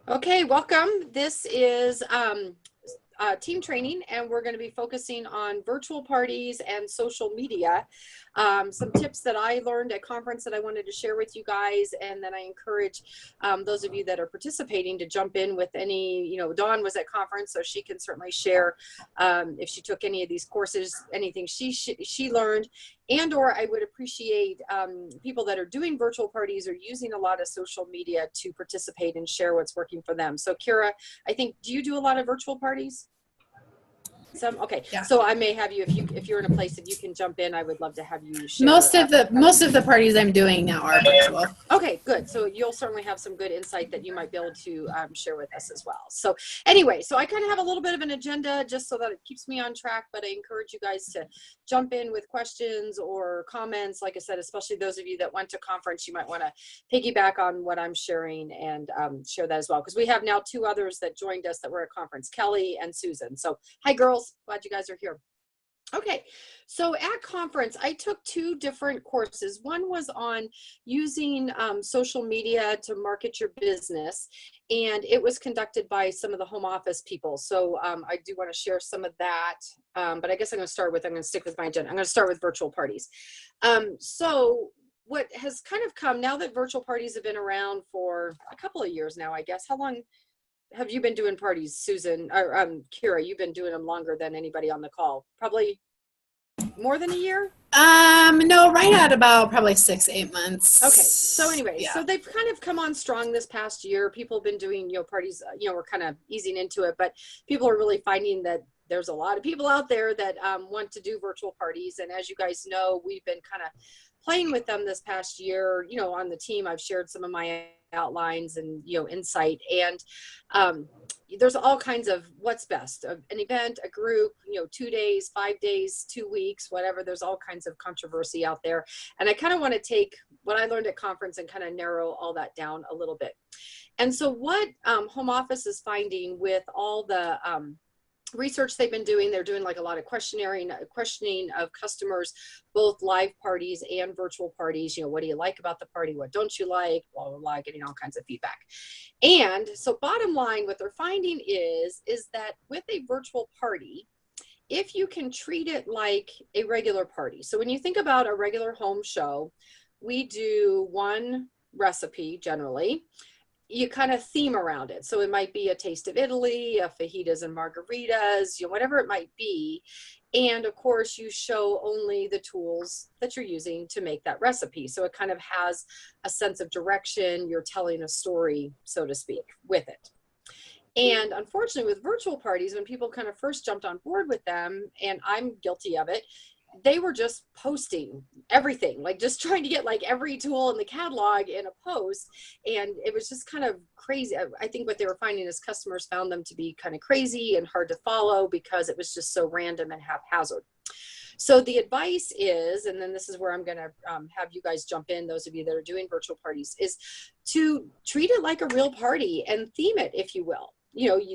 Okay, welcome. This is team training, and we're going to be focusing on virtual parties and social media. Some tips that I learned at conference that I wanted to share with you guys, and then I encourage those of you that are participating to jump in with any, Dawn was at conference, so she can certainly share if she took any of these courses, anything she learned. And or I would appreciate people that are doing virtual parties or using a lot of social media to participate and share what's working for them. So Kira, I think, do you do a lot of virtual parties? Some okay, yeah. So I may have you if you're in a place that you can jump in. I would love to have you share. Most of the parties I'm doing now are virtual. Okay, good. So you'll certainly have some good insight that you might be able to share with us as well. So anyway, so I kind of have a little bit of an agenda just so that it keeps me on track, but I encourage you guys to jump in with questions or comments. Like I said, especially those of you that went to conference, you might want to piggyback on what I'm sharing and share that as well, because we have now two others that joined us that were at conference, Kelly and Susan. So hi girls. Glad you guys are here. Okay, so at conference, I took two different courses. One was on using social media to market your business, and it was conducted by some of the home office people. So I do want to share some of that, but I guess I'm going to stick with my agenda. I'm going to start with virtual parties. So what has kind of come, now that virtual parties have been around for a couple of years now, I guess, how long have you been doing parties, Susan, or Kira? You've been doing them longer than anybody on the call. Probably more than a year? No, right at about probably 6-8 months. Okay. So anyway, yeah. So they've kind of come on strong this past year. People have been doing, parties, we're kind of easing into it, but people are really finding that there's a lot of people out there that want to do virtual parties. And as you guys know, we've been kind of playing with them this past year. On the team, I've shared some of my outlines and insight, and there's all kinds of what's best, an event, a group, 2 days, 5 days, 2 weeks, whatever. There's all kinds of controversy out there, and I kind of want to take what I learned at conference and kind of narrow all that down a little bit. And so what home office is finding with all the research they've been doing, they're doing like a lot of questioning of customers, both live parties and virtual parties. What do you like about the party? What don't you like? Blah, blah, blah, getting all kinds of feedback. And so bottom line, what they're finding is that with a virtual party, if you can treat it like a regular party. So when you think about a regular home show, we do one recipe generally. You kind of theme around it. So it might be a taste of Italy, a fajitas and margaritas, whatever it might be. And of course, you show only the tools that you're using to make that recipe. So it kind of has a sense of direction. You're telling a story, so to speak, with it. And unfortunately, with virtual parties, when people kind of first jumped on board with them, and I'm guilty of it, they were just posting everything, like just trying to get like every tool in the catalog in a post. And it was just kind of crazy. I think what they were finding is customers found them to be kind of crazy and hard to follow because it was just so random and haphazard. So the advice is, and then this is where I'm going to have you guys jump in, those of you that are doing virtual parties, is to treat it like a real party and theme it, if you will.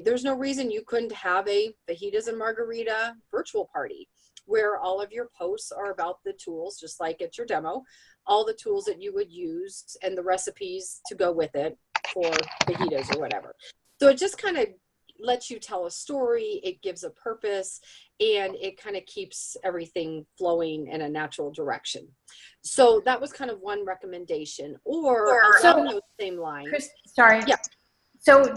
There's no reason you couldn't have a fajitas and margarita virtual party where all of your posts are about the tools, just like at your demo, all the tools that you would use and the recipes to go with it for fajitas or whatever. So it just kind of lets you tell a story, it gives a purpose, and it kind of keeps everything flowing in a natural direction. So that was kind of one recommendation. Or along those same lines. Chris, sorry. Yeah. So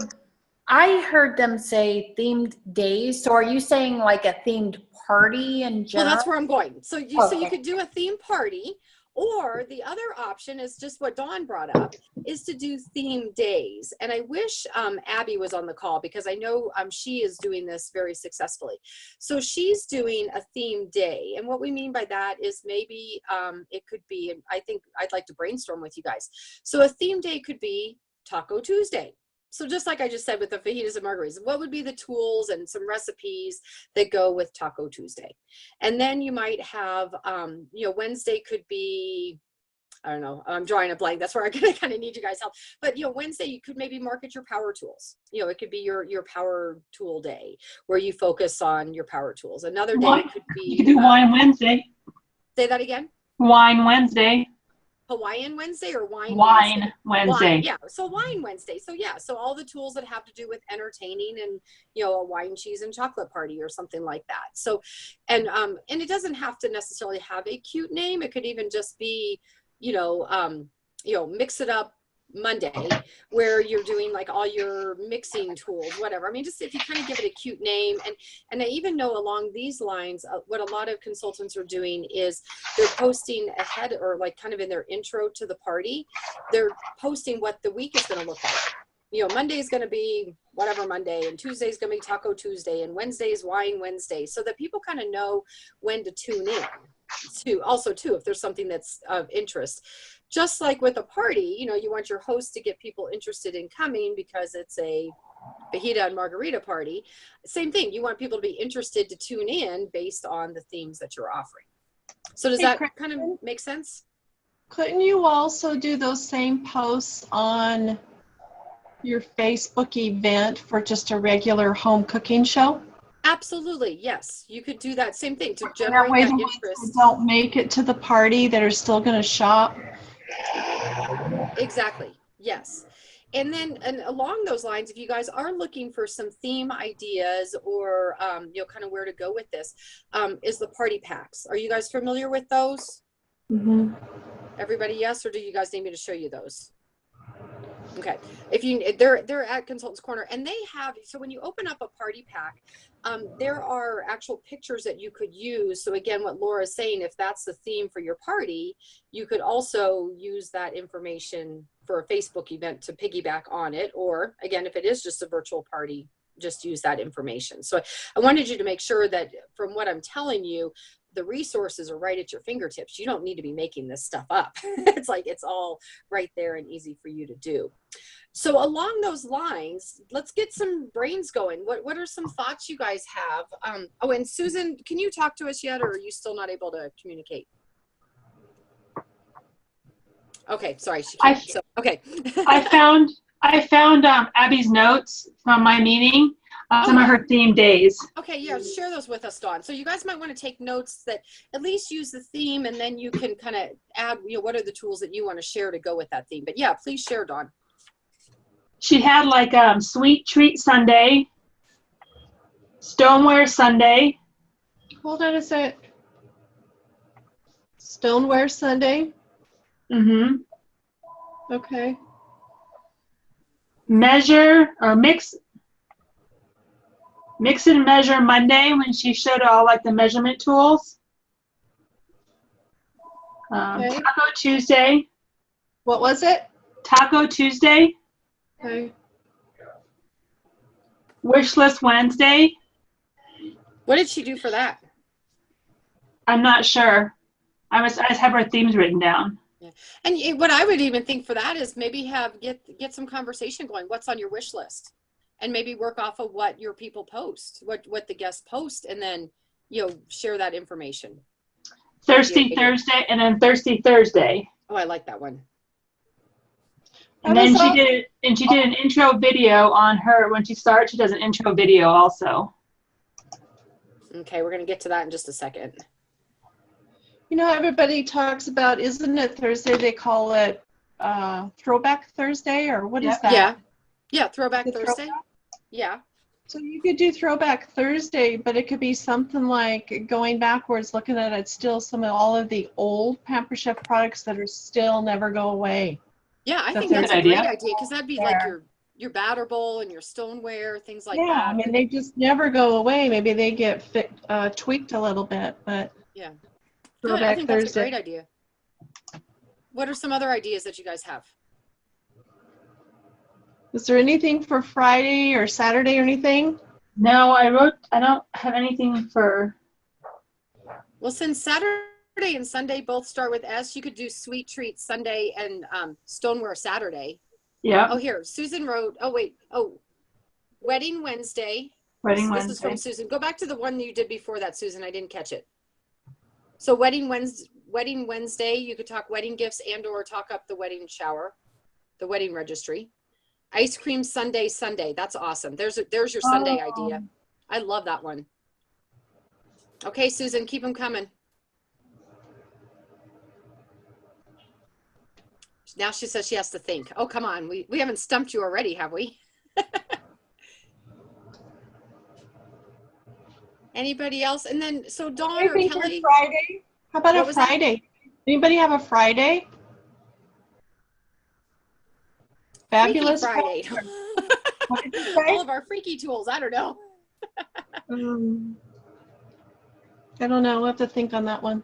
I heard them say themed days. So are you saying like a themed party in general? Well, that's where I'm going. So you could do a theme party, or the other option is just what Dawn brought up, is to do theme days. And I wish Abby was on the call, because I know she is doing this very successfully. So she's doing a theme day. And what we mean by that is maybe it could be, and I think I'd like to brainstorm with you guys. So a theme day could be Taco Tuesday. So just like I just said with the fajitas and margaritas, what would be the tools and some recipes that go with Taco Tuesday? And then you might have, Wednesday could be, I don't know, I'm drawing a blank. That's where I kind of need you guys' help. But, Wednesday, you could maybe market your power tools. It could be your power tool day where you focus on your power tools. Another day could be. You could do Wine Wednesday. Say that again. Wine Wednesday. Hawaiian Wednesday or Wine Wine Wednesday. Wine, yeah, so Wine Wednesday. So yeah, so all the tools that have to do with entertaining and, you know, a wine, cheese, and chocolate party or something like that. So, and it doesn't have to necessarily have a cute name. It could even just be, you know, mix it up Monday, where you're doing like all your mixing tools, whatever. I mean, just if you kind of give it a cute name. And I even know along these lines, what a lot of consultants are doing is they're posting ahead, or like kind of in their intro to the party, they're posting what the week is going to look like. You know, Monday is going to be whatever Monday, and Tuesday is going to be Taco Tuesday, and Wednesday is Wine Wednesday, so that people kind of know when to tune in to. Also too, if there's something that's of interest. Just like with a party, you know, you want your host to get people interested in coming because it's a fajita and margarita party. Same thing. You want people to be interested to tune in based on the themes that you're offering. So does that kind of make sense? Couldn't you also do those same posts on your Facebook event for just a regular home cooking show? Absolutely. Yes. You could do that same thing to That generate way that the ones interest. that don't make it to the party that are still going to shop. Exactly. Yes. And then, and along those lines, if you guys are looking for some theme ideas or, you know, kind of where to go with this, is the party packs. Are you guys familiar with those? Mm-hmm. Everybody, yes? Or do you guys need me to show you those? Okay. If you, they're at Consultants Corner, and they have, so when you open up a party pack, there are actual pictures that you could use. So again, what Laura is saying, if that's the theme for your party, you could also use that information for a Facebook event to piggyback on it. Or again, if it is just a virtual party, just use that information. So I wanted you to make sure that from what I'm telling you, the resources are right at your fingertips. You don't need to be making this stuff up. It's like, it's all right there and easy for you to do. So along those lines, let's get some brains going. What are some thoughts you guys have? Oh, and Susan, can you talk to us yet, or are you still not able to communicate? Okay, sorry. She can't. Okay. I found Abby's notes from my meeting. Some of her theme days. Okay, yeah, share those with us, Dawn. So you guys might want to take notes that at least use the theme, and then you can kind of add, you know, what are the tools that you want to share to go with that theme. But yeah, please share, Dawn. She had like Sweet Treat Sunday, Stoneware Sunday. Hold on a sec. Stoneware Sunday. Mm-hmm. Okay. Measure or mix and measure Monday, when she showed all like the measurement tools. Okay. Taco Tuesday. What was it? Taco Tuesday. Okay. Wish List Wednesday. What did she do for that? I'm not sure. I just have her themes written down. Yeah. And what I would even think for that is maybe get some conversation going. What's on your wish list? And maybe work off of what your people post, what the guests post, and then, you know, share that information. Thirsty Thursday, and then Thirsty Thursday. Oh, I like that one. And then she did an intro video on her. When she starts, she does an intro video also. Okay, we're gonna get to that in just a second. You know, everybody talks about, isn't it Thursday? They call it Throwback Thursday, or what is that? Yeah, Throwback Thursday. Yeah. So you could do Throwback Thursday, but it could be something like going backwards, looking at it, still all of the old Pampered Chef products that are still never go away. Yeah, I think that's a great idea, because that'd be like your batter bowl and your stoneware, things like that. Yeah, I mean, they just never go away. Maybe they get tweaked a little bit, but yeah. Throwback Good. I think Thursday. that's a great idea. What are some other ideas that you guys have? Is there anything for Friday or Saturday or anything? No, I don't have anything for. Well, since Saturday and Sunday both start with S, you could do Sweet Treat Sunday and Stoneware Saturday. Yeah. Oh, here, Susan wrote, Wedding Wednesday. This is from Susan. Go back to the one you did before that, Susan. I didn't catch it. So Wedding Wednesday, you could talk wedding gifts and or talk up the wedding shower, the wedding registry. Ice Cream Sunday. That's awesome. There's your Sunday idea. I love that one. Okay, Susan, keep them coming. Now she says she has to think. Oh, come on. We haven't stumped you already, have we? Anybody else? And then, so Dawn or Kelly? Friday. How about What a was that? Friday? Anybody have a Friday? Fabulous Freaky Friday. What did you say? All of our freaky tools. I don't know. I don't know. We'll have to think on that one.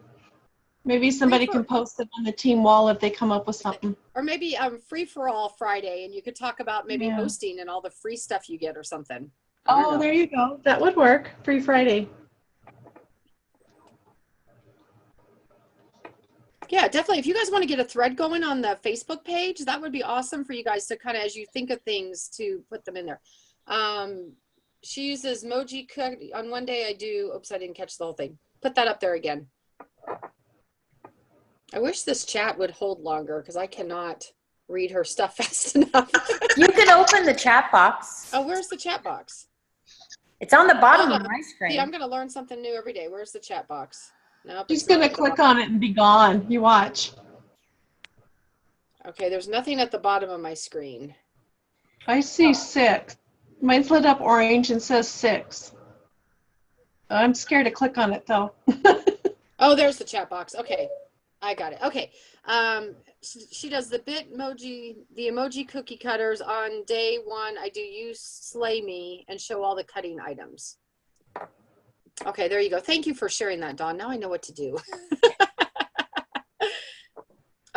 Maybe somebody can post it on the team wall if they come up with something. Or maybe Free for All Friday, and you could talk about maybe Yeah. hosting and all the free stuff you get or something. I don't Oh, know. there you go. That would work. Free Friday. Yeah, definitely. If you guys want to get a thread going on the Facebook page, that would be awesome for you guys to kind of, as you think of things, to put them in there. She uses Moji Cook. On one day I do, oops, I didn't catch the whole thing. Put that up there again. I wish this chat would hold longer because I cannot read her stuff fast enough. You can open the chat box. Oh, where's the chat box? It's on the bottom of my screen. See, I'm going to learn something new every day. Where's the chat box? Nope, She's it's not going to at the click bottom. on it and be gone. You watch. Okay, there's nothing at the bottom of my screen. I see 6. Mine's lit up orange and says 6. I'm scared to click on it though. Oh, there's the chat box. Okay, I got it. Okay, she does the emoji cookie cutters. On day 1, I do use Slay Me and show all the cutting items. Okay, there you go. Thank you for sharing that, Dawn. Now I know what to do.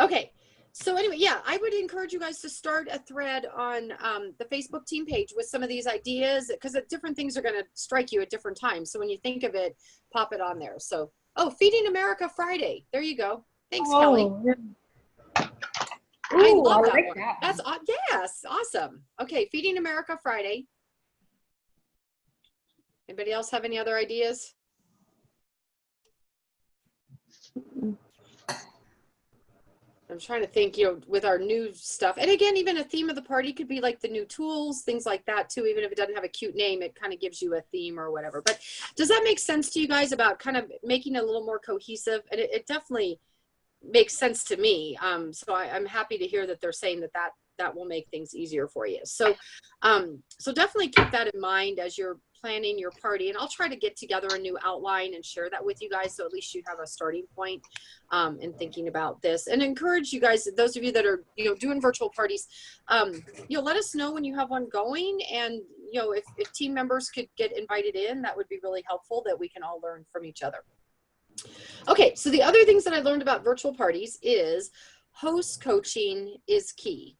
Okay, so anyway, yeah, I would encourage you guys to start a thread on the Facebook team page with some of these ideas, because different things are going to strike you at different times. So when you think of it, pop it on there. So, oh, Feeding America Friday. There you go. Thanks, Kelly. Yeah. I Ooh, love that like one. that. That's yes, awesome. Okay, Feeding America Friday. Anybody else have any other ideas? I'm trying to think, with our new stuff. And again, even a theme of the party could be like the new tools, things like that too. Even if it doesn't have a cute name, it kind of gives you a theme or whatever. But does that make sense to you guys about kind of making it a little more cohesive? And it definitely makes sense to me. So I'm happy to hear that they're saying that will make things easier for you. So, so definitely keep that in mind as you're planning your party, and I'll try to get together a new outline and share that with you guys, so at least you have a starting point in thinking about this. And encourage you guys, those of you that are doing virtual parties, let us know when you have one going, and if team members could get invited in, that would be really helpful, that we can all learn from each other. Okay, so the other things that I learned about virtual parties is host coaching is key.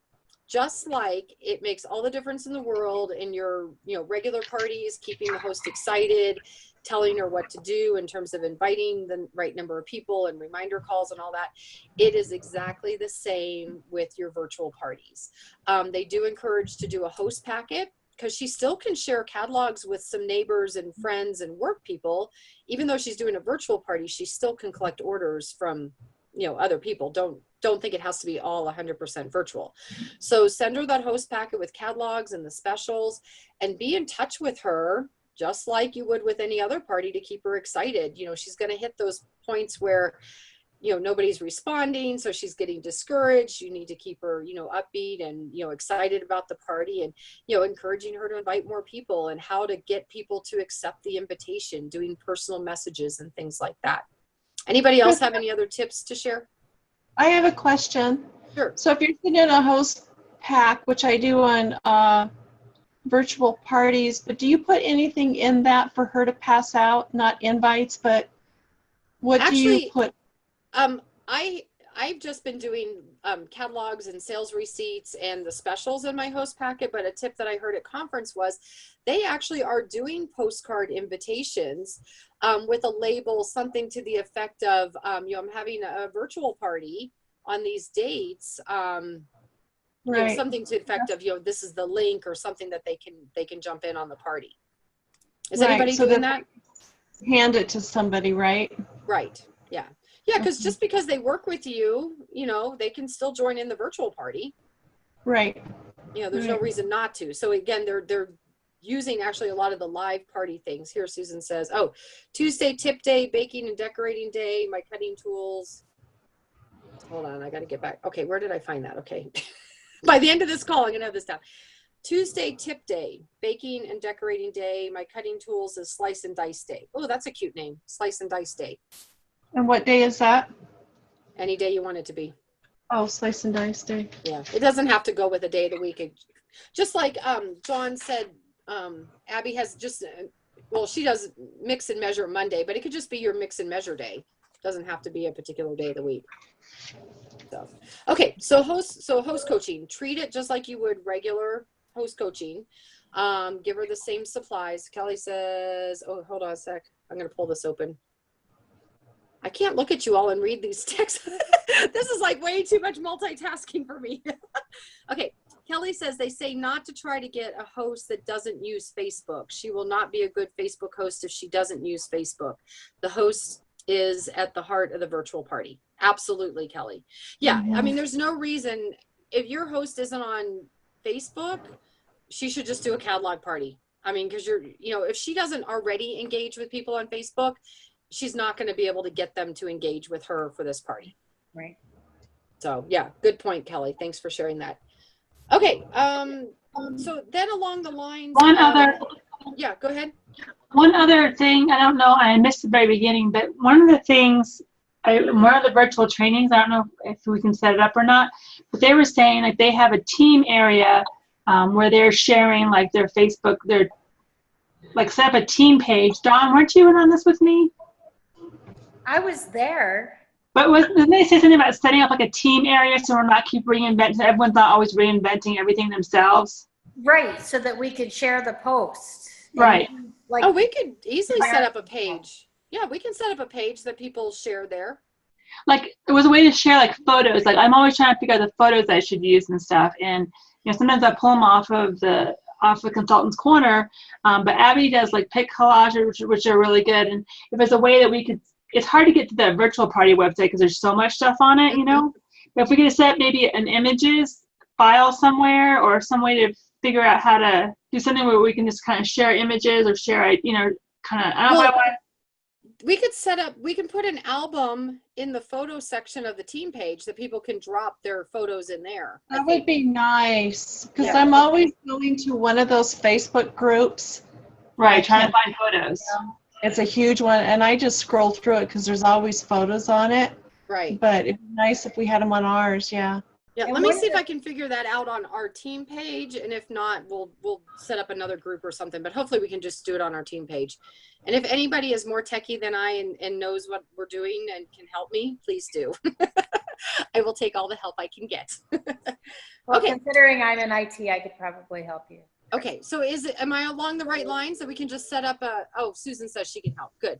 Just like it makes all the difference in the world in your regular parties, keeping the host excited, telling her what to do in terms of inviting the right number of people and reminder calls and all that, it is exactly the same with your virtual parties. They do encourage to do a host packet, because she still can share catalogs with some neighbors and friends and work people. Even though she's doing a virtual party, she still can collect orders from other people. Don't think it has to be all 100% virtual. So send her that host packet with catalogs and the specials, and be in touch with her just like you would with any other party to keep her excited. She's going to hit those points where nobody's responding, so she's getting discouraged. You need to keep her upbeat and excited about the party, and encouraging her to invite more people, and how to get people to accept the invitation, doing personal messages and things like that. Anybody else have any other tips to share? I have a question. Sure. So if you're sending a host pack, which I do on virtual parties, but do you put anything in that for her to pass out? Not invites, but what do you put? I've just been doing catalogs and sales receipts and the specials in my host packet, but a tip that I heard at conference was they actually are doing postcard invitations with a label, something to the effect of, I'm having a virtual party on these dates, Right. something to the effect of, this is the link, or something that they can jump in on the party. Is Right, anybody so doing that that? Hand it to somebody, right? Right. Yeah. Yeah, because just because they work with you, they can still join in the virtual party. Right. There's no reason not to. So again, they're using actually a lot of the live party things. Here, Susan says, oh, Tuesday tip day, baking and decorating day, my cutting tools. hold on, I got to get back. Okay, where did I find that? Okay. By the end of this call, I'm going to have this down. Tuesday tip day, baking and decorating day. My cutting tools is slice and dice day. Oh, that's a cute name. Slice and dice day. And what day is that? Any day you want it to be. Oh, slice and dice day. Yeah, it doesn't have to go with a day of the week. Just like John said, Abby has just, well, she does mix and measure Monday, but it could just be your mix and measure day. It doesn't have to be a particular day of the week. So, okay, so host coaching, treat it just like you would regular host coaching. Give her the same supplies. Kelly says, oh, hold on a sec. I'm going to pull this open. I can't look at you all and read these texts. This is like way too much multitasking for me. Okay. Kelly says they say not to try to get a host that doesn't use Facebook. She will not be a good Facebook host if she doesn't use Facebook. The host is at the heart of the virtual party. Absolutely, Kelly. Yeah. I mean, there's no reason if your host isn't on Facebook, she should just do a catalog party. I mean, because if she doesn't already engage with people on Facebook, she's not going to be able to get them to engage with her for this party. Right. So yeah, good point, Kelly. Thanks for sharing that. Okay. So then along the lines. Yeah, go ahead. One other thing, I don't know, I missed the very beginning, but one of the things, one of the virtual trainings, I don't know if we can set it up or not, but they were saying like they have a team area where they're sharing like their Facebook, their like set up a team page. Dawn, weren't you in on this with me? I was there. But didn't they say something about setting up like a team area so we're not keep reinventing, so everyone's not always reinventing everything themselves? Right, so that we could share the post. Right. Like, oh, we could easily set up a page. Yeah, we can set up a page that people share there. Like it was a way to share like photos. Like I'm always trying to figure out the photos I should use and stuff. And sometimes I pull them off the consultant's corner. But Abby does like pic collages, which are really good. And if there's a way that we could, it's hard to get to the virtual party website because there's so much stuff on it, But if we could set maybe an images file somewhere or some way to figure out how to do something where we can just kind of share images or share, I don't know. We could we can put an album in the photo section of the team page that people can drop their photos in there. That would be nice because I'm always going to one of those Facebook groups. Right, trying to find photos. It's a huge one, and I just scroll through it because there's always photos on it. Right. But it'd be nice if we had them on ours, yeah. Yeah, let me see if I can figure that out on our team page, and if not, we'll set up another group or something, but hopefully we can just do it on our team page. And if anybody is more techie than I and knows what we're doing and can help me, please do. I will take all the help I can get. well, okay. Considering I'm in IT, I could probably help you. Okay, so am I along the right lines that we can just set up Susan says she can help, good.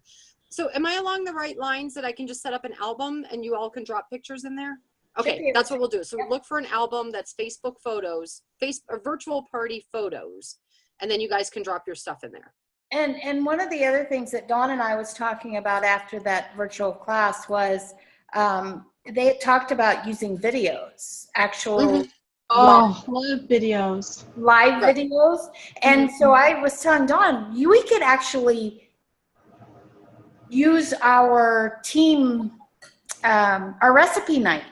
So am I along the right lines that I can just set up an album and you all can drop pictures in there? Okay, that's what we'll do. So look for an album that's Facebook photos, or virtual party photos, and then you guys can drop your stuff in there. And one of the other things that Dawn and I was talking about after that virtual class was they talked about using videos, actual love videos. Live videos. And so I was telling Dawn, we could actually use our team, our recipe night.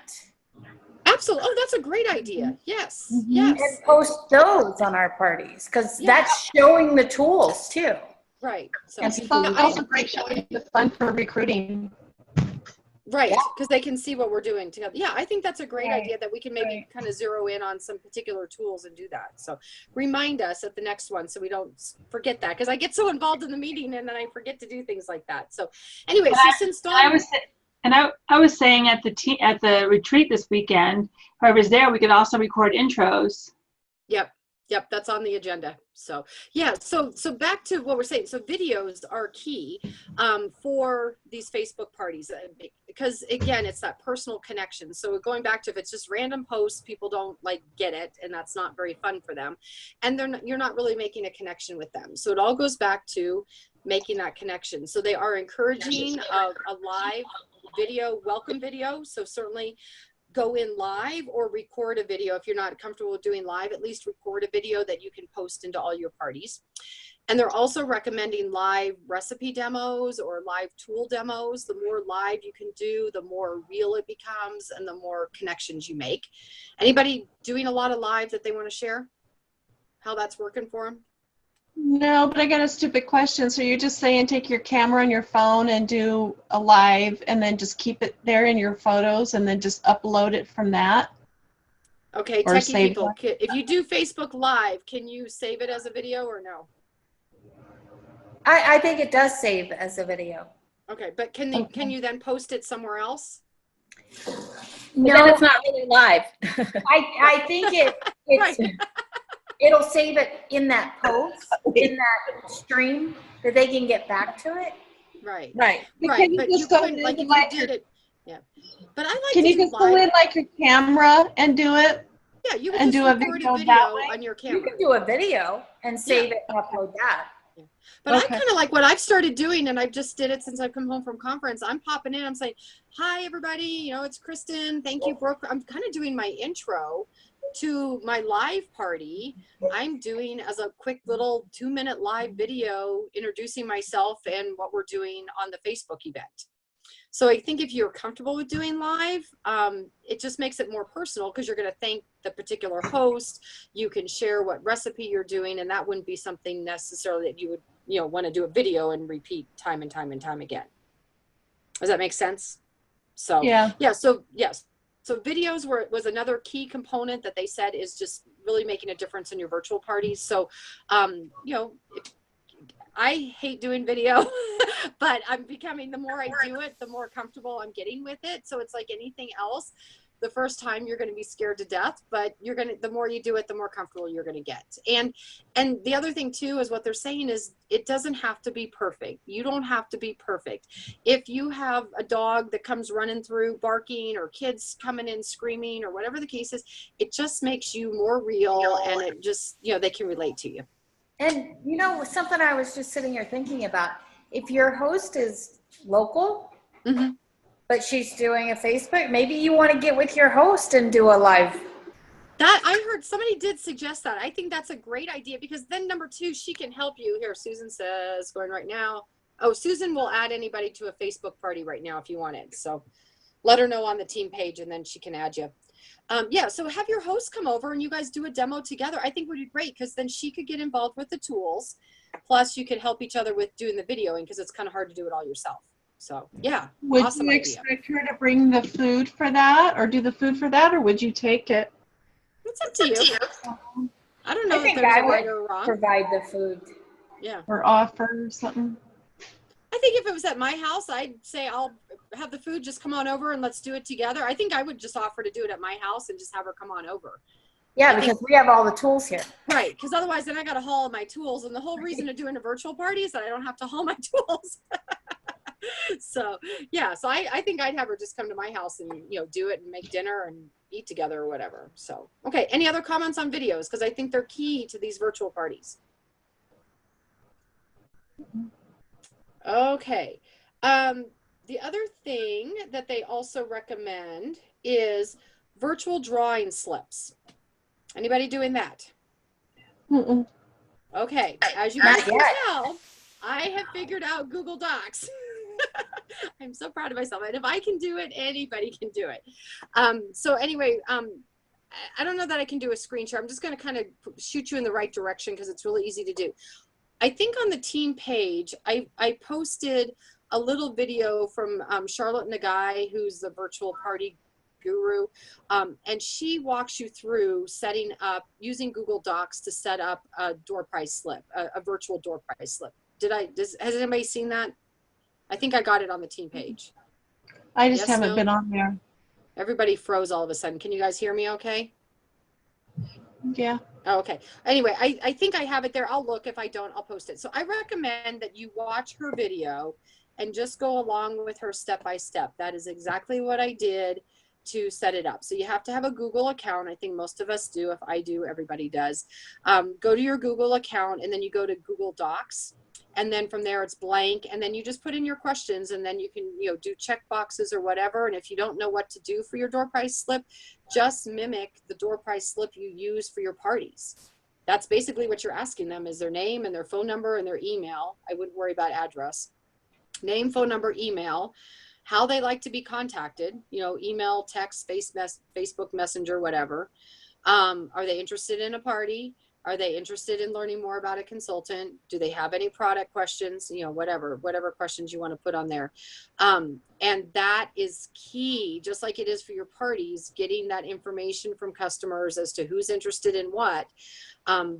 Absolutely. Oh, that's a great idea. Yes. Yes. And post those on our parties because that's showing the tools too. Right. So And also great showing the fun for recruiting. Right, because they can see what we're doing together. Yeah, I think that's a great idea that we can maybe kind of zero in on some particular tools and do that. So remind us at the next one so we don't forget that, because I get so involved in the meeting and then I forget to do things like that. So anyway, since Dawn... I was saying at the retreat this weekend, whoever's there, we could also record intros. Yep, that's on the agenda. So yeah, so back to what we're saying. So videos are key for these Facebook parties because again, it's that personal connection. So going back to if it's just random posts, people don't get it, and that's not very fun for them, and you're not really making a connection with them. So it all goes back to making that connection. So they are encouraging a live video, welcome video. So certainly go in live or record a video. If you're not comfortable with doing live, at least record a video that you can post into all your parties. And they're also recommending live recipe demos or live tool demos. The more live you can do, the more real it becomes and the more connections you make. Anybody doing a lot of live that they want to share? How that's working for them? No, but I got a stupid question. So you're just saying take your camera on your phone and do a live and then just keep it there in your photos and then just upload it from that? Okay, Or techie save people, if you do Facebook Live, can you save it as a video or no? I think it does save as a video. Okay, but can you then post it somewhere else? No, then it's not really live. I think it'll save it in that post, in that stream, that they can get back to it. Right. Right. Right, but you couldn't, like, if you did it, yeah. But I like Can to you do just pull live. in like your camera and do it? Yeah, you and can do a just record video a that video way? on your You camera. can do a video and save it and upload that. But I Okay. kind of like what I've started doing, and I've just did it since I've come home from conference. I'm popping in, I'm saying, hi, everybody, you know, it's Kristen. Thank you, Brooke. I'm kind of doing my intro to my live party. I'm doing as a quick little 2-minute live video introducing myself and what we're doing on the Facebook event. So I think if you're comfortable with doing live, it just makes it more personal because you're going to thank the particular host. You can share what recipe you're doing, and that wouldn't be something necessarily that you would, you know, want to do a video and repeat time and time and time again. Does that make sense? So Yeah. so yes. So videos was another key component that they said is just really making a difference in your virtual parties. So, you know, I hate doing video, but I'm becoming, the more I do it, the more comfortable I'm getting with it. So it's like anything else. The first time you're going to be scared to death, but the more you do it, the more comfortable you're going to get. And the other thing too, is what they're saying is it doesn't have to be perfect. You don't have to be perfect. If you have a dog that comes running through barking, or kids coming in screaming, or whatever the case is, it just makes you more real, and it just, you know, they can relate to you. And you know, something I was just sitting here thinking about, if your host is local, Mhm. but she's doing a Facebook, maybe you want to get with your host and do a live. That, I heard somebody did suggest that. I think that's a great idea, because then number two, she can help you. Here, Susan says, going right now. Oh, Susan will add anybody to a Facebook party right now if you want it. So let her know on the team page, and then she can add you. Yeah, so have your host come over and you guys do a demo together. I think would be great, because then she could get involved with the tools. Plus you could help each other with doing the videoing, because it's kind of hard to do it all yourself. So yeah, Would awesome you idea. expect her to bring the food for that, or do the food for that, or would you take it? It's up to you. I don't know I if think there's I a right would or wrong. provide the food. Yeah. Or offer or something? I think if it was at my house, I'd say I'll have the food, just come on over and let's do it together. I think I would just offer to do it at my house and just have her come on over. Yeah, I because we have all the tools here. Right, because otherwise then I got to haul my tools, and the whole reason of doing a virtual party is that I don't have to haul my tools. So yeah, so I think I'd have her just come to my house and, you know, do it and make dinner and eat together or whatever. So, okay, any other comments on videos? Because I think they're key to these virtual parties. Okay. The other thing that they also recommend is virtual drawing slips. Anybody doing that? Mm-mm. Okay, as you Not guys can yet. tell, I have figured out Google Docs. I'm so proud of myself. And if I can do it, anybody can do it. So anyway, I don't know that I can do a screen share. I'm just going to kind of shoot you in the right direction, because it's really easy to do. I think on the team page, I posted a little video from Charlotte Nagai, who's the virtual party guru. And she walks you through setting up, using Google Docs to set up a door prize slip, a virtual door prize slip. Has anybody seen that? I think I got it on the team page. I just Yes, haven't no? been on there. Everybody froze all of a sudden. Can you guys hear me okay? Yeah. Oh, okay. Anyway, I think I have it there. I'll look. If I don't, I'll post it. So I recommend that you watch her video and just go along with her step by step. That is exactly what I did. to set it up. So you have to have a Google account. I think most of us do. If I do, everybody does. Go to your Google account, and then you go to Google Docs. And then from there it's blank, and then you just put in your questions, and then you can, you know, do check boxes or whatever. And if you don't know what to do for your door prize slip, just mimic the door prize slip you use for your parties. That's basically what you're asking them, is their name and their phone number and their email. I wouldn't worry about address. Name, phone number, email, how they like to be contacted, you know, email, text, Facebook Messenger, whatever. Are they interested in a party? Are they interested in learning more about a consultant? Do they have any product questions? You know, whatever questions you want to put on there. And that is key, just like it is for your parties, getting that information from customers as to who's interested in what,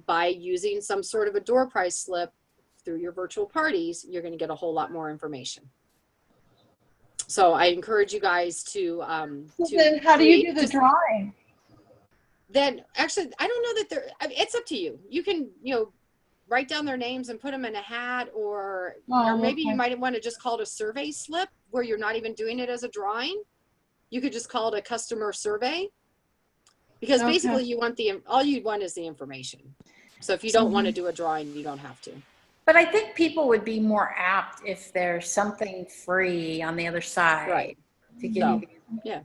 by using some sort of a door prize slip through your virtual parties. You're going to get a whole lot more information. So I encourage you guys to then how do you do the drawing? Then actually, I don't know that they're, I mean, it's up to you. You can, you know, write down their names and put them in a hat, or maybe you might want to just call it a survey slip where you're not even doing it as a drawing. You could just call it a customer survey, because basically you want all you want is the information. So if you don't want to do a drawing, you don't have to. But I think people would be more apt if there's something free on the other side. Right. To give you. Yeah.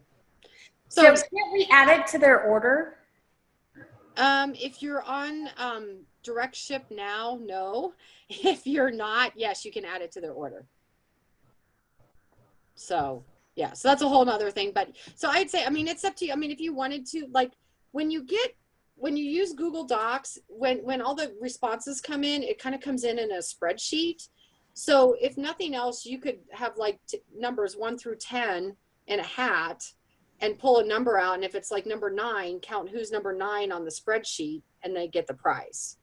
So can't we add it to their order? If you're on direct ship now, no. If you're not, yes, you can add it to their order. So yeah, so that's a whole nother thing. But so I'd say, I mean, it's up to you. I mean, if you wanted to, like, when you use Google Docs, when all the responses come in, it kind of comes in a spreadsheet. So if nothing else, you could have like numbers 1 through 10 in a hat and pull a number out. And if it's like number 9, count who's number 9 on the spreadsheet, and they get the prize.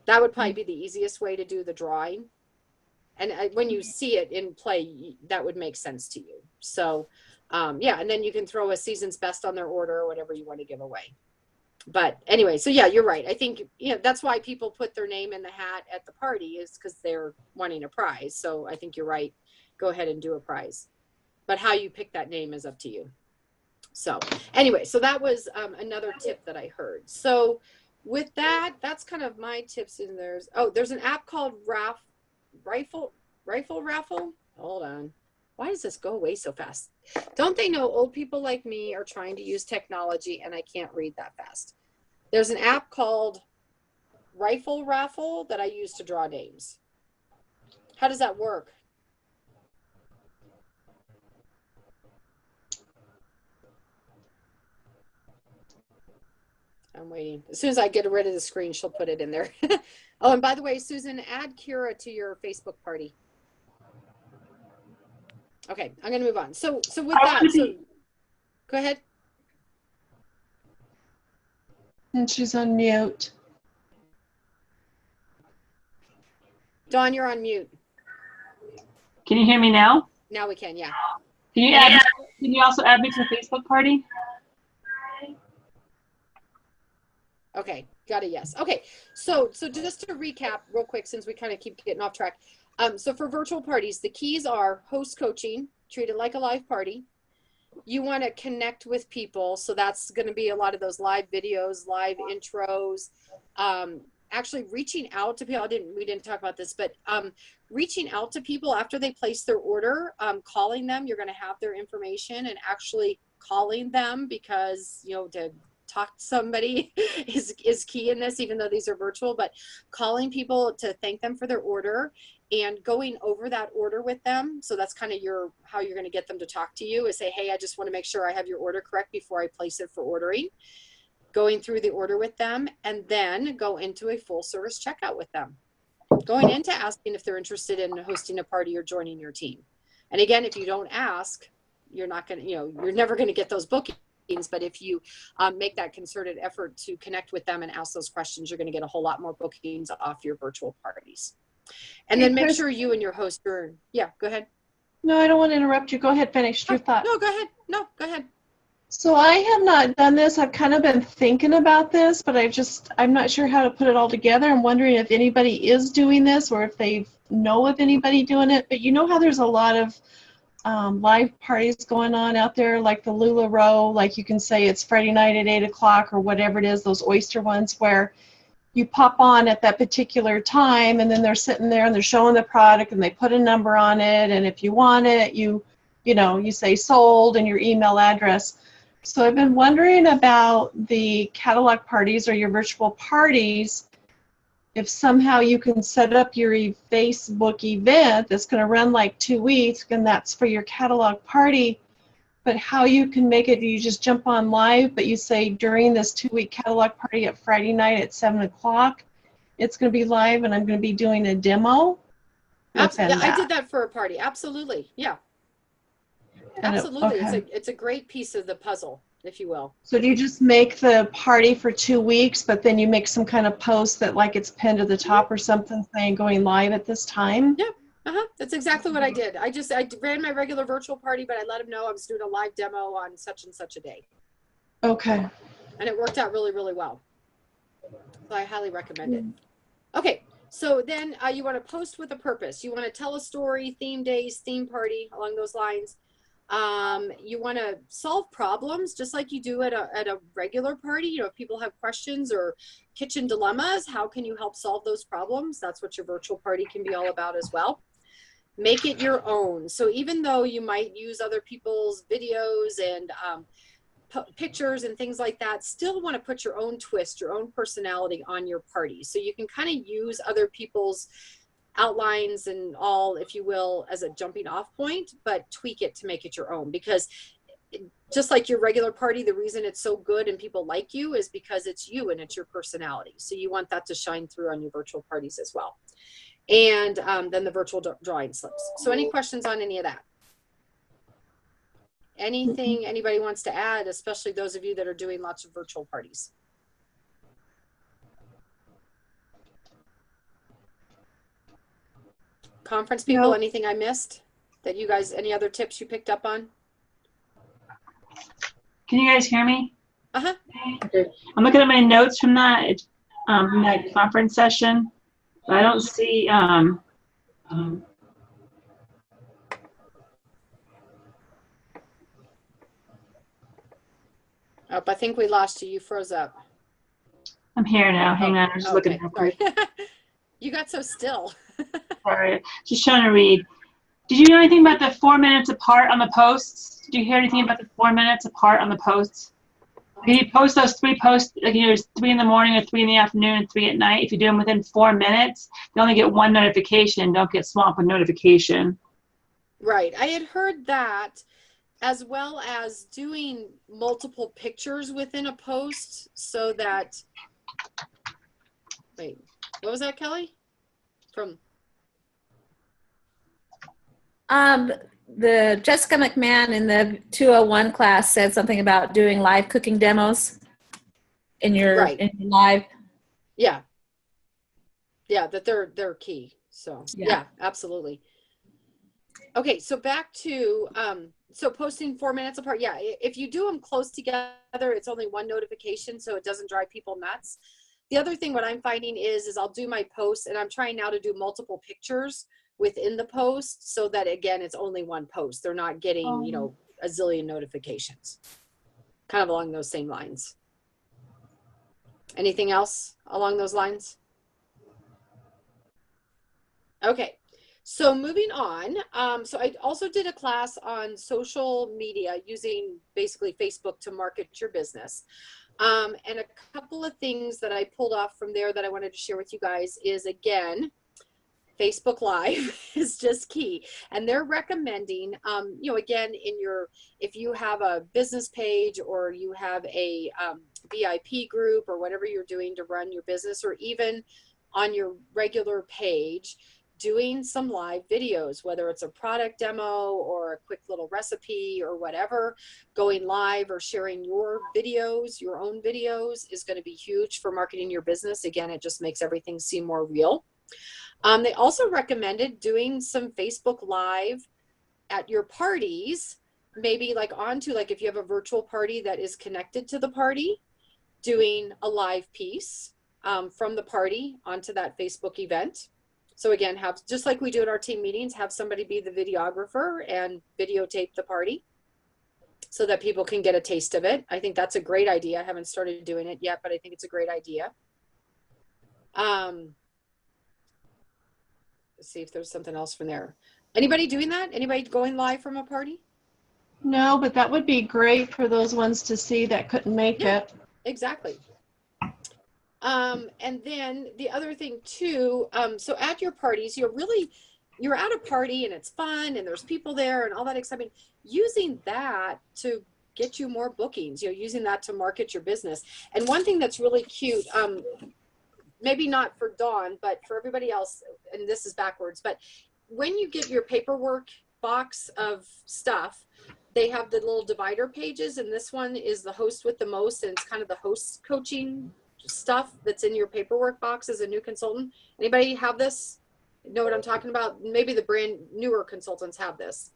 That would probably be the easiest way to do the drawing. And when you see it in play, that would make sense to you. So yeah, and then you can throw a season's best on their order or whatever you want to give away. But anyway, so yeah, you're right. I think, you know, that's why people put their name in the hat at the party, is because they're wanting a prize. So I think you're right. Go ahead and do a prize. But how you pick that name is up to you. So anyway, so that was another tip that I heard. So with that, that's kind of my tips in there. Oh, there's an app called Rifle Raffle. Hold on. Why does this go away so fast? Don't they know old people like me are trying to use technology and I can't read that fast? There's an app called Rifle Raffle that I use to draw names. How does that work? I'm waiting. As soon as I get rid of the screen, she'll put it in there. Oh, and by the way, Susan, add Kira to your Facebook party. Okay, I'm going to move on. So with that, go ahead. And she's on mute. Dawn, you're on mute. Can you hear me now? Now we can, yeah. Can you also add me to the Facebook party? Okay, got a yes. Okay, so just to recap real quick, since we kind of keep getting off track. So for virtual parties, the keys are host coaching, treat it like a live party. You want to connect with people. So that's going to be a lot of those live videos, live intros, actually reaching out to people. We didn't talk about this, but reaching out to people after they place their order, calling them. You're going to have their information, and actually calling them, because, you know, to talk to somebody is key in this, even though these are virtual. But calling people to thank them for their order and going over that order with them. So that's kind of how you're going to get them to talk to you, is say, hey, I just want to make sure I have your order correct before I place it for ordering. Going through the order with them, and then go into a full service checkout with them. Going into asking if they're interested in hosting a party or joining your team. And again, if you don't ask, you're not going to, you're never going to get those bookings. But if you make that concerted effort to connect with them and ask those questions, you're going to get a whole lot more bookings off your virtual parties. And then make sure you and your host are, yeah, go ahead. No, I don't want to interrupt you. Go ahead, finish your thought. No, go ahead. No, go ahead. So I have not done this. I've kind of been thinking about this, but I'm not sure how to put it all together. I'm wondering if anybody is doing this, or if they know of anybody doing it. But you know how there's a lot of live parties going on out there, like the LuLaRoe, like you can say it's Friday night at 8 o'clock or whatever it is, those oyster ones where you pop on at that particular time and then they're sitting there and they're showing the product and they put a number on it, and if you want it, you say sold and your email address. So I've been wondering about the catalog parties or your virtual parties, if somehow you can set up your Facebook event that's going to run like 2 weeks, and that's for your catalog party, but how you can make it, you just jump on live, but you say during this 2-week catalog party at Friday night at 7 o'clock, it's going to be live and I'm going to be doing a demo. Yeah, I did that for a party. Absolutely. Yeah. Absolutely. Okay. It's a great piece of the puzzle, if you will. So do you just make the party for 2 weeks, but then you make some kind of post that like it's pinned to the top or something saying going live at this time? Yeah. That's exactly what I did. I ran my regular virtual party, but I let them know I was doing a live demo on such and such a day. Okay. And it worked out really, really well. So I highly recommend it. Okay. So then you want to post with a purpose. You want to tell a story, theme days, theme party, along those lines. You want to solve problems just like you do at a regular party. If people have questions or kitchen dilemmas, how can you help solve those problems? That's what your virtual party can be all about as well. Make it your own. So even though you might use other people's videos and pictures and things like that, still want to put your own twist, your own personality on your party. So you can kind of use other people's outlines and all, if you will, as a jumping off point, but tweak it to make it your own. Because just like your regular party, the reason it's so good and people like you is because it's you and it's your personality. So you want that to shine through on your virtual parties as well. And then the virtual drawing slips. So any questions on any of that? Anything anybody wants to add, especially those of you that are doing lots of virtual parties? Conference people, No. Anything I missed that you guys, any other tips you picked up on? Can you guys hear me? Uh-huh. Okay. I'm looking at my notes from that conference session. I don't see Oh, I think we lost you. You froze up. I'm here now. Hang on. I'm just looking real quick. You got so still. Sorry. Just trying to read. Did you know anything about the 4 minutes apart on the posts? Did you hear anything about the 4 minutes apart on the posts? Can you post those 3 posts, like there's 3 in the morning or 3 in the afternoon and 3 at night? If you do them within 4 minutes, they only get 1 notification. Don't get swamped with notification. Right. I had heard that, as well as doing multiple pictures within a post so that, wait, what was that, Kelly? From the Jessica McMahon in the 201 class said something about doing live cooking demos in your, Right. in your live. Yeah, that they're key. So Yeah. yeah, absolutely. Okay, so back to so posting 4 minutes apart. Yeah, if you do them close together, it's only 1 notification, so it doesn't drive people nuts. The other thing what I'm finding is I'll do my posts, and I'm trying now to do multiple pictures within the post so that, again, it's only 1 post. They're not getting, a zillion notifications. Kind of along those same lines. Anything else along those lines? Okay, so moving on. So I also did a class on social media using basically Facebook to market your business. And a couple of things that I pulled off from there that I wanted to share with you guys is, again, Facebook Live is just key. And they're recommending, again, if you have a business page or you have a VIP group or whatever you're doing to run your business, or even on your regular page, doing some live videos, whether it's a product demo or a quick little recipe or whatever, going live or sharing your videos, your own videos, is going to be huge for marketing your business. Again, it just makes everything seem more real. They also recommended doing some Facebook Live at your parties, maybe like if you have a virtual party that is connected to the party, doing a live piece from the party onto that Facebook event. So again, have, just like we do at our team meetings, have somebody be the videographer and videotape the party so that people can get a taste of it. I think that's a great idea. I haven't started doing it yet, but I think it's a great idea. Let's see if there's something else from there. Anybody doing that? Anybody going live from a party? No, but that would be great for those ones to see that couldn't make it. Exactly. And then the other thing too, so at your parties, you're at a party and it's fun and there's people there and all that excitement, using that to get you more bookings, using that to market your business. And one thing that's really cute, maybe not for Dawn, but for everybody else, and this is backwards, but when you get your paperwork box of stuff, they have the little divider pages, and this one is the host with the most, and it's kind of the host coaching stuff that's in your paperwork box as a new consultant. Anybody have this? Know what I'm talking about? Maybe the brand newer consultants have this.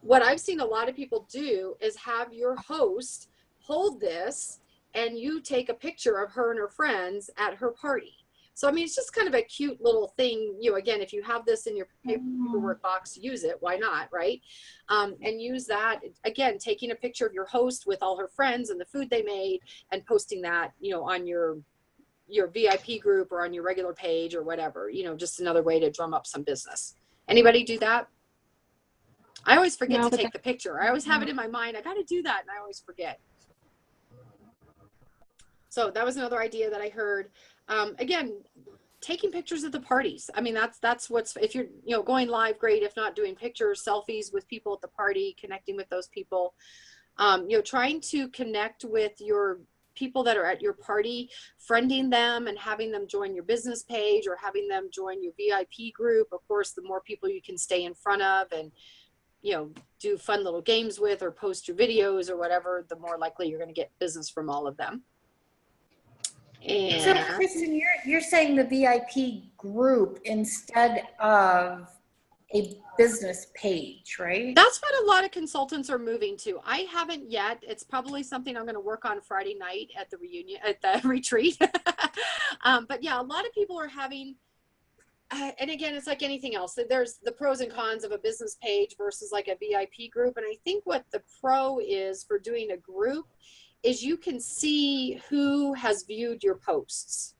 What I've seen a lot of people do is have your host hold this and you take a picture of her and her friends at her party. So, I mean, it's just kind of a cute little thing. Again, if you have this in your paperwork box, use it. Why not, right? And use that, again, taking a picture of your host with all her friends and the food they made and posting that, on your VIP group or on your regular page or whatever, just another way to drum up some business. Anybody do that? I always forget to take the picture. I always have it in my mind. I got to do that. And I always forget. So that was another idea that I heard. Again, taking pictures of the parties. I mean, that's what's, if you're, going live, great. If not, doing pictures, selfies with people at the party, connecting with those people, trying to connect with your people that are at your party, friending them and having them join your business page or having them join your VIP group. Of course, the more people you can stay in front of and, do fun little games with or post your videos or whatever, the more likely you're going to get business from all of them. And so, Kristen, you're saying the VIP group instead of a business page, right? That's what a lot of consultants are moving to. I haven't yet. It's probably something I'm going to work on Friday night at the reunion, at the retreat. But yeah, a lot of people are having, and again, it's like anything else. There's the pros and cons of a business page versus like a VIP group. And I think what the pro is for doing a group is you can see who has viewed your posts.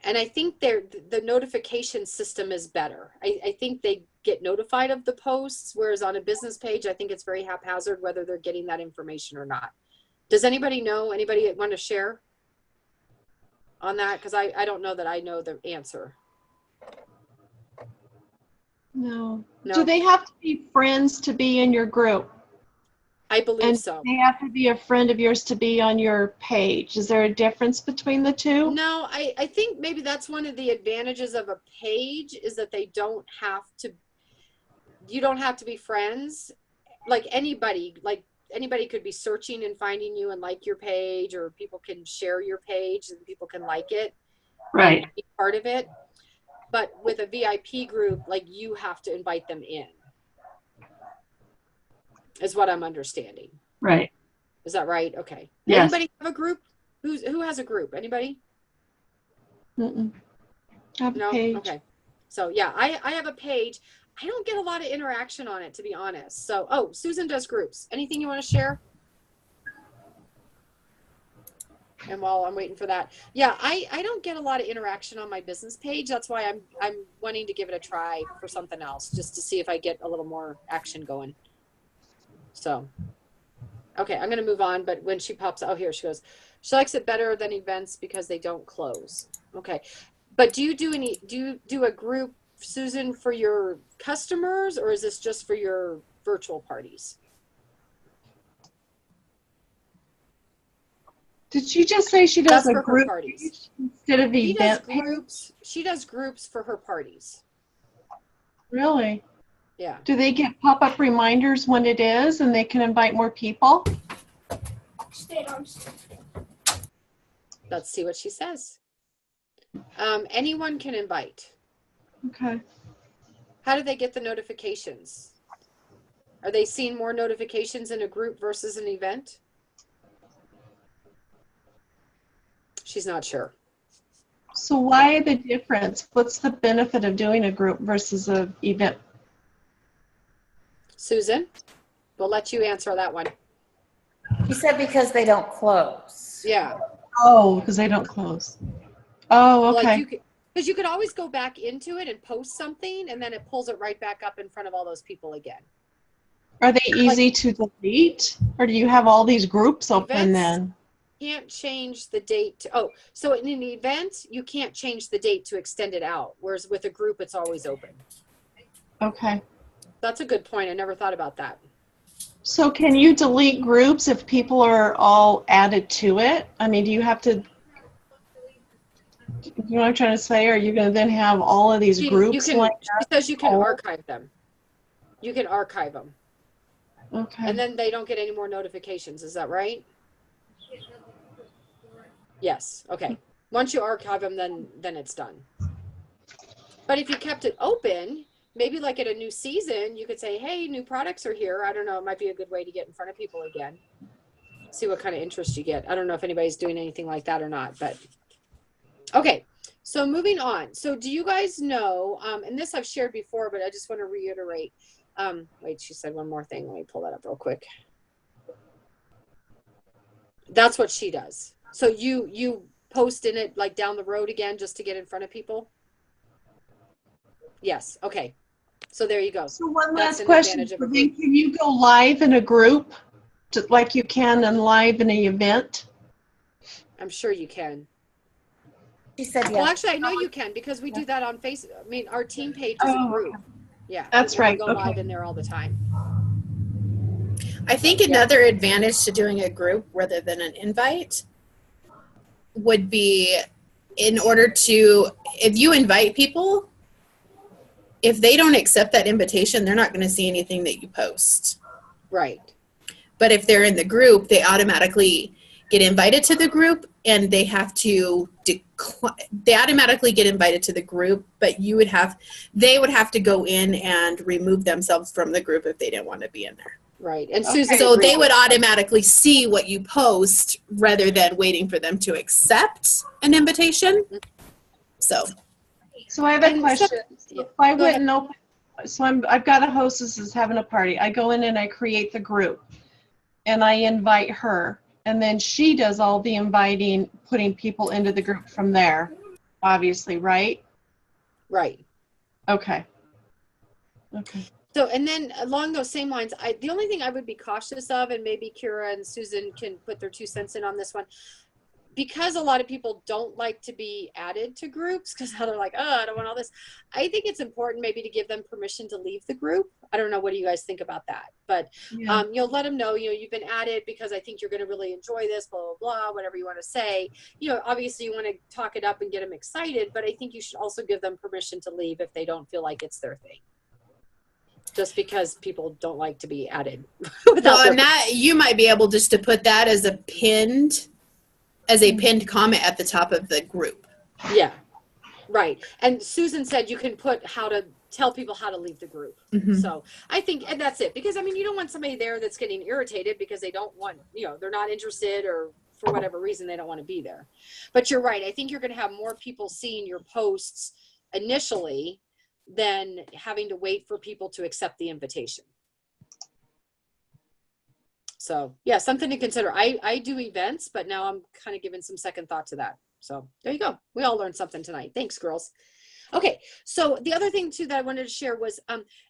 And I think the notification system is better. I think they get notified of the posts, whereas on a business page, I think it's very haphazard whether they're getting that information or not. Does anybody know? Anybody want to share on that? Because I don't know that I know the answer. No. Do they have to be friends to be in your group? I believe so. They have to be a friend of yours to be on your page. Is there a difference between the two? No, I think maybe that's one of the advantages of a page is that you don't have to be friends. Like anybody could be searching and finding you and like your page, or people can share your page and people can like it. Right. Be part of it. But with a VIP group, like you have to invite them in. Is what I'm understanding. Right. Is that right? Okay. Yes. Anybody have a group? Who has a group? Anybody? Mm-mm. I have a No? page. Okay. So yeah, I have a page. I don't get a lot of interaction on it, to be honest. So, Susan does groups. Anything you want to share? And while I'm waiting for that, yeah, I don't get a lot of interaction on my business page. That's why I'm wanting to give it a try for something else, just to see if I get a little more action going. So, okay, I'm going to move on. But when she pops, oh, here she goes. She likes it better than events because they don't close. Okay. But do you do a group, Susan, for your customers, or is this just for your virtual parties? Did she just say she does That's a for her group parties. instead of She does event page? groups. She does groups for her parties. Really? Yeah. Do they get pop-up reminders when it is and they can invite more people? Let's see what she says. Anyone can invite. Okay. How do they get the notifications? Are they seeing more notifications in a group versus an event? She's not sure. So why the difference? What's the benefit of doing a group versus an event? Susan, we'll let you answer that one. He said because they don't close. Yeah. Oh, because they don't close. Oh, okay. Like because you could always go back into it and post something, and then it pulls it right back up in front of all those people again. Are they easy to delete, or do you have all these groups open Events then? Can't change the date. So in an event, you can't change the date to extend it out, whereas with a group, it's always open. Okay. That's a good point. I never thought about that. So can you delete groups if people are all added to it? I mean, do you have to, you know what I'm trying to say? Are you going to then have all of these groups you can, like because you can Oh. archive them. You can archive them, that? Okay. and then they don't get any more notifications. Is that right? Yes. Okay. Once you archive them, then it's done. But if you kept it open, maybe like at a new season, you could say, hey, new products are here. I don't know. It might be a good way to get in front of people again. See what kind of interest you get. I don't know if anybody's doing anything like that or not, but okay. So moving on. So do you guys know, and this I've shared before, but I just want to reiterate. Wait, she said one more thing. Let me pull that up real quick. That's what she does. So you post in it like down the road again just to get in front of people? Yes. Okay. So there you go. So one That's last an question. advantage of a Then group. can you go live in a group just like you can and live in an event? I'm sure you can. She said Well, yes. actually, I know you can because we do that on Facebook. I mean, our team page is a Oh, group. Yeah. That's we right. Go Okay. live in there all the time. I think another advantage to doing a group rather than an invite would be in order to, if you invite people, if they don't accept that invitation, they're not going to see anything that you post. Right. But if they're in the group, they automatically get invited to the group and they have to they automatically get invited to the group, but they would have to go in and remove themselves from the group if they didn't want to be in there. Right. And Okay. Susan, So agreed. they would automatically see what you post rather than waiting for them to accept an invitation. So So I have a And so- question. yeah, If I go ahead. wouldn't open, so I've got a hostess that's having a party. I go in and I create the group and I invite her. And then she does all the inviting, putting people into the group from there, obviously, right? Right. Okay. Okay. So, and then along those same lines, the only thing I would be cautious of, and maybe Kira and Susan can put their 2 cents in on this one, because a lot of people don't like to be added to groups because now they're like, oh, I don't want all this. I think it's important maybe to give them permission to leave the group. I don't know. What do you guys think about that? But Yeah. let them know, you've been added because I think you're going to really enjoy this, blah, blah, blah, whatever you want to say. Obviously you want to talk it up and get them excited, but I think you should also give them permission to leave if they don't feel like it's their thing. Just because people don't like to be added. well, and that you might be able just to put that as a pinned comment at the top of the group. Yeah, right. And Susan said you can put how to tell people how to leave the group. Mhm. So I think, and that's it, because I mean, you don't want somebody there that's getting irritated because they don't want, they're not interested, or for whatever reason they don't want to be there. But you're right. I think you're going to have more people seeing your posts initially than having to wait for people to accept the invitation. So yeah, something to consider. I do events, but now I'm kind of giving some second thought to that. So there you go. We all learned something tonight. Thanks, girls. Okay, so the other thing too that I wanted to share was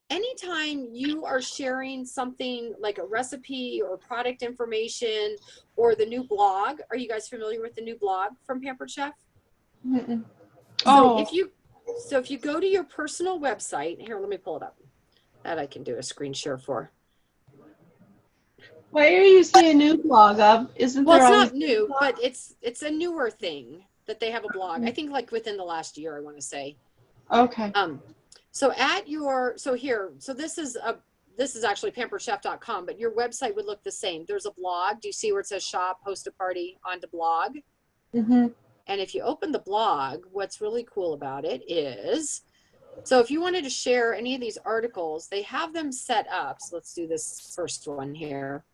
anytime you are sharing something like a recipe or product information or the new blog, are you guys familiar with the new blog from Pampered Chef? Mm-mm. So Oh. if you go to your personal website, here, let me pull it up. That I can do a screen share for. Why are you saying new blog of? Isn't Well, there it's always not new, but it's a newer thing that they have a blog. I think like within the last year, I want to say. Okay. So this is actually pamperedchef.com, but your website would look the same. There's a blog. Do you see where it says shop, host a party, onto blog? Mm-hmm. And if you open the blog, what's really cool about it is, so if you wanted to share any of these articles, they have them set up. So let's do this first one here.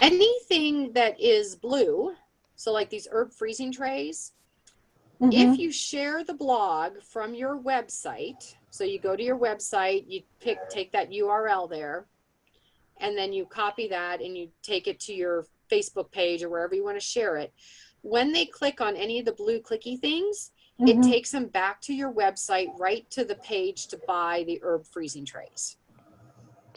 Anything that is blue, so like these herb freezing trays, If you share the blog from your website, so you go to your website, you take that URL there, and then you copy that and you take it to your Facebook page or wherever you want to share it. When they click on any of the blue clicky things, it takes them back to your website, right to the page to buy the herb freezing trays.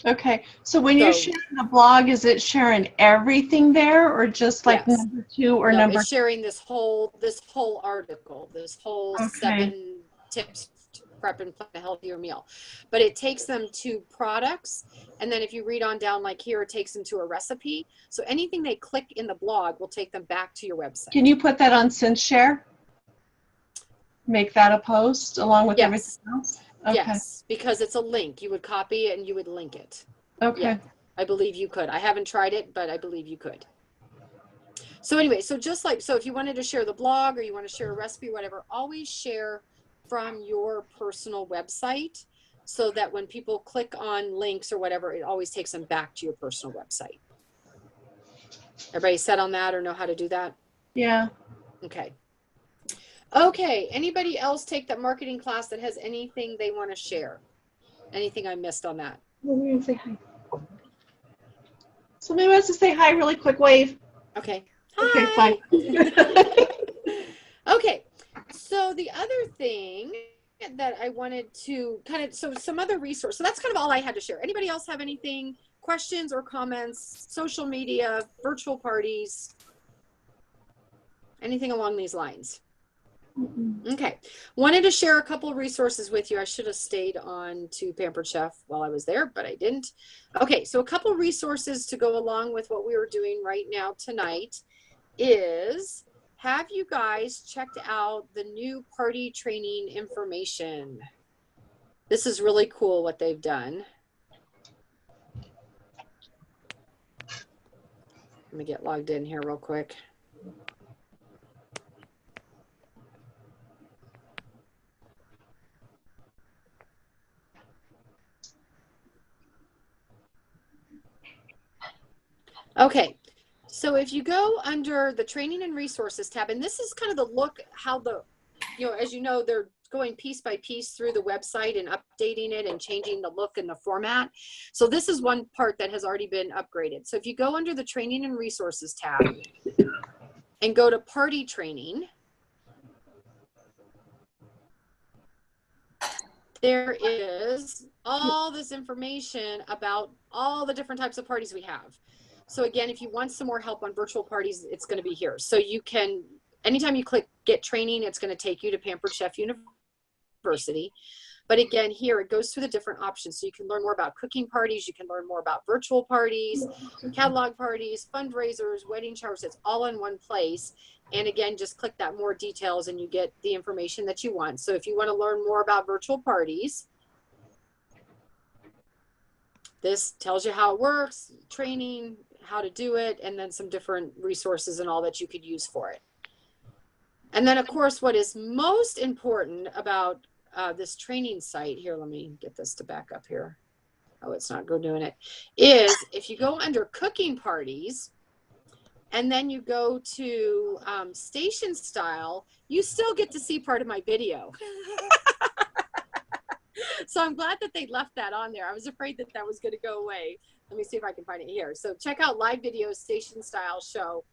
Okay, so when you're sharing the blog, is it sharing everything there, or just like Yes. number 2 or No, number? it's sharing this whole article, this whole 7 tips to prep and plan a healthier meal. But it takes them to products, and then if you read on down like here, it takes them to a recipe. So anything they click in the blog will take them back to your website. Can you put that on SendShare? Make that a post along with everything else? Okay. Yes, because it's a link. You would copy it and you would link it. Okay. Yeah, I believe you could. I haven't tried it, but I believe you could. So anyway, so just like, so if you wanted to share the blog or you want to share a recipe, whatever, always share from your personal website so that when people click on links or whatever, it always takes them back to your personal website. Everybody set on that or know how to do that? Yeah. Okay. Okay, anybody else take that marketing class that has anything they want to share? Anything I missed on that? Somebody wants to say hi. Somebody wants to say hi really quick, wave. Okay. Okay, Hi. fine. Okay, so the other thing that I wanted to kind of, so some other resource, so that's kind of all I had to share. Anybody else have anything, questions or comments, social media, virtual parties, anything along these lines? Okay, wanted to share a couple of resources with you. I should have stayed on to Pampered Chef while I was there, but I didn't. Okay, so a couple of resources to go along with what we were doing right now tonight is, have you guys checked out the new party training information? This is really cool what they've done. Let me get logged in here real quick. Okay, so if you go under the training and resources tab, and this is kind of the look how the, you know, as you know, they're going piece by piece through the website and updating it and changing the look and the format. So this is one part that has already been upgraded. So if you go under the training and resources tab and go to party training, there is all this information about all the different types of parties we have. So again, if you want some more help on virtual parties, it's going to be here. So you can, anytime you click get training, it's going to take you to Pampered Chef University. But again, here it goes through the different options. So you can learn more about cooking parties. You can learn more about virtual parties, catalog parties, fundraisers, wedding showers. It's all in one place. And again, just click that more details and you get the information that you want. So if you want to learn more about virtual parties, this tells you how it works, training, how to do it, and then some different resources and all that you could use for it. And then of course, what is most important about this training site here, let me get this to back up here. Oh, it's not doing it. Is if you go under cooking parties and then you go to station style, you still get to see part of my video. So I'm glad that they left that on there. I was afraid that that was going to go away. Let me see if I can find it here. So check out live video station style show.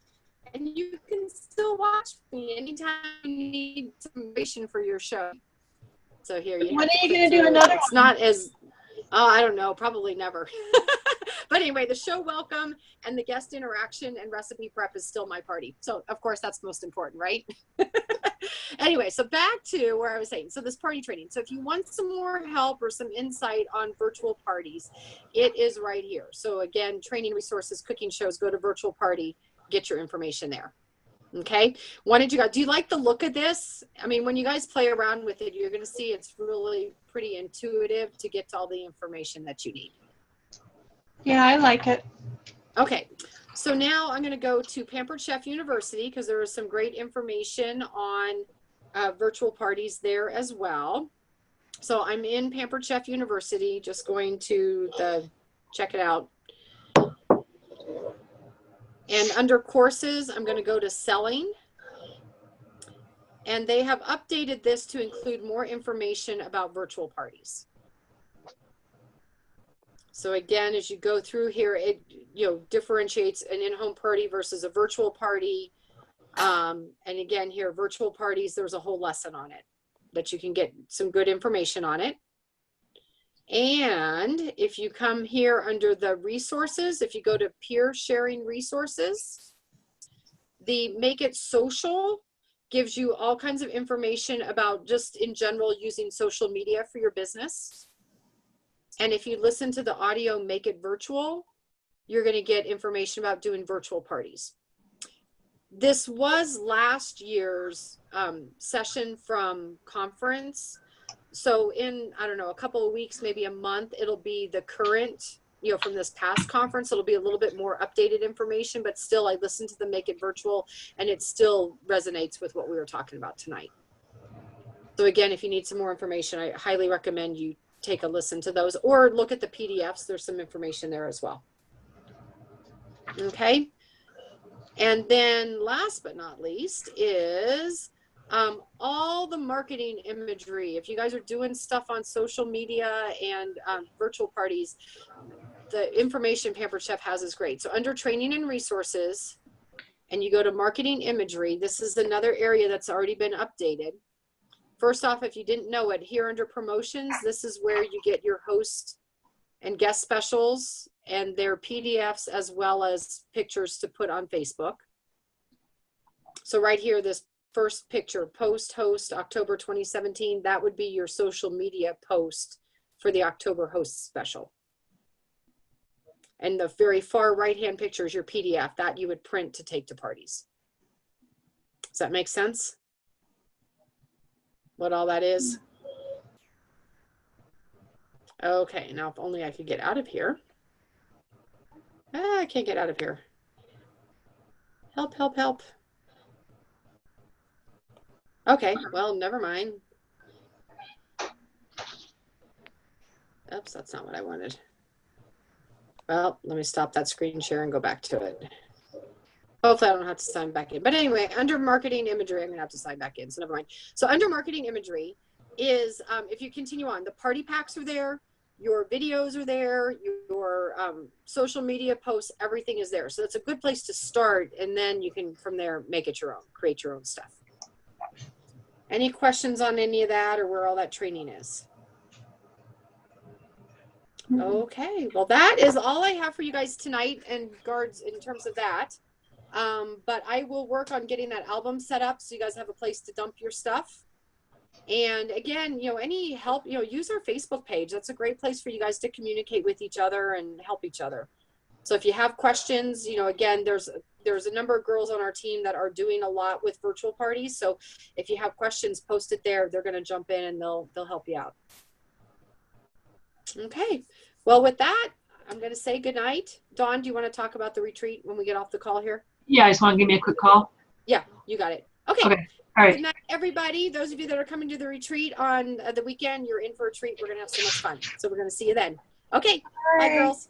And you can still watch me anytime you need some information for your show. So here you When are you going to do another It's not as, I don't know, probably never. But anyway, the show welcome and the guest interaction and recipe prep is still my party. So of course that's most important, right? Anyway, so back to where I was saying, so this party training. So if you want some more help or some insight on virtual parties, it is right here. So again, training resources, cooking shows, go to virtual party, get your information there. Okay. Wanted you guys, do you like the look of this? I mean, when you guys play around with it, you're going to see it's really pretty intuitive to get to all the information that you need. Yeah, I like it. Okay. So now I'm going to go to Pampered Chef University because there is some great information on virtual parties there as well. So I'm in Pampered Chef University, just going to check it out. And under courses, I'm going to go to selling. And they have updated this to include more information about virtual parties. So again, as you go through here, it differentiates an in-home party versus a virtual party. And again, here, virtual parties, there's a whole lesson on it that you can get some good information on it. And if you come here under the resources, if you go to peer sharing resources, the Make It Social gives you all kinds of information about just in general using social media for your business. And if you listen to the audio Make It Virtual, you're going to get information about doing virtual parties. This was last year's session from conference. So in, I don't know, a couple of weeks, maybe a month, it'll be the current, from this past conference. It'll be a little bit more updated information, but still I listened to the Make It Virtual and it still resonates with what we were talking about tonight. So again, if you need some more information, I highly recommend you take a listen to those or look at the PDFs. There's some information there as well. Okay. And then last but not least is all the marketing imagery. If you guys are doing stuff on social media and virtual parties, the information Pampered Chef has is great. So under training and resources, and you go to marketing imagery, this is another area that's already been updated. First off, if you didn't know it, here under promotions, this is where you get your host and guest specials and their PDFs as well as pictures to put on Facebook. So right here, this first picture, post host October 2017, that would be your social media post for the October host special. And the very far right-hand picture is your PDF that you would print to take to parties. Does that make sense? What all that is? Okay, now if only I could get out of here. I can't get out of here. Help, help, help. Okay, well, never mind. Oops, that's not what I wanted. Well, let me stop that screen share and go back to it. Hopefully I don't have to sign back in. But anyway, under marketing imagery, I'm going to have to sign back in, so never mind. So under marketing imagery is, if you continue on, the party packs are there, your videos are there, your social media posts, everything is there. So that's a good place to start, and then you can, from there, make it your own, create your own stuff. Any questions on any of that or where all that training is? Okay, well, that is all I have for you guys tonight and guards in terms of that. But I will work on getting that album set up so you guys have a place to dump your stuff. And again, any help, use our Facebook page. That's a great place for you guys to communicate with each other and help each other. So if you have questions, again, there's a number of girls on our team that are doing a lot with virtual parties. So if you have questions, post it there. They're going to jump in and they'll help you out. Okay. Well, with that, I'm going to say good night. Dawn, do you want to talk about the retreat when we get off the call here? Yeah, I just want to give me a quick call. Yeah, you got it. Okay. Okay. All right. Good night, everybody. Those of you that are coming to the retreat on the weekend, you're in for a treat. We're going to have so much fun. So we're going to see you then. Okay. Bye, girls.